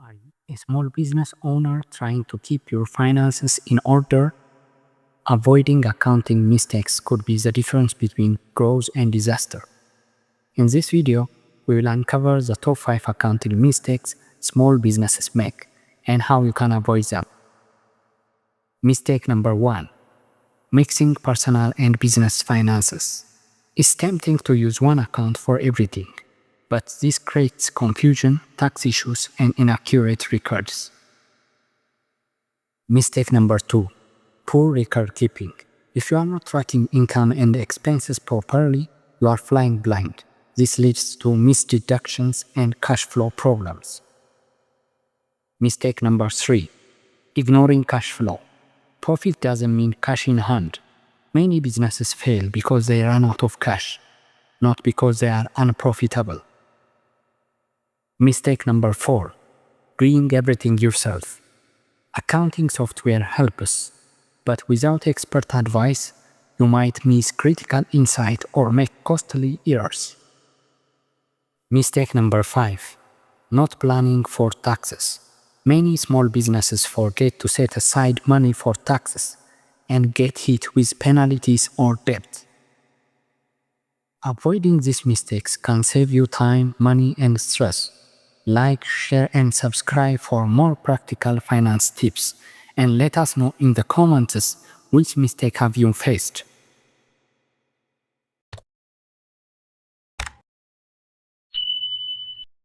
Are you a small business owner trying to keep your finances in order? Avoiding accounting mistakes could be the difference between growth and disaster. In this video, we will uncover the top 5 accounting mistakes small businesses make and how you can avoid them. Mistake number 1. Mixing personal and business finances. It's tempting to use one account for everything, but this creates confusion, tax issues, and inaccurate records. Mistake number 2. Poor record keeping. If you are not tracking income and expenses properly, you are flying blind. This leads to missed deductions and cash flow problems. Mistake number 3. Ignoring cash flow. Profit doesn't mean cash in hand. Many businesses fail because they run out of cash, not because they are unprofitable. Mistake number 4. Doing everything yourself. Accounting software helps, but without expert advice, you might miss critical insight or make costly errors. Mistake number 5. Not planning for taxes. Many small businesses forget to set aside money for taxes and get hit with penalties or debt. Avoiding these mistakes can save you time, money, and stress. Like, share, and subscribe for more practical finance tips, and let us know in the comments which mistake have you faced.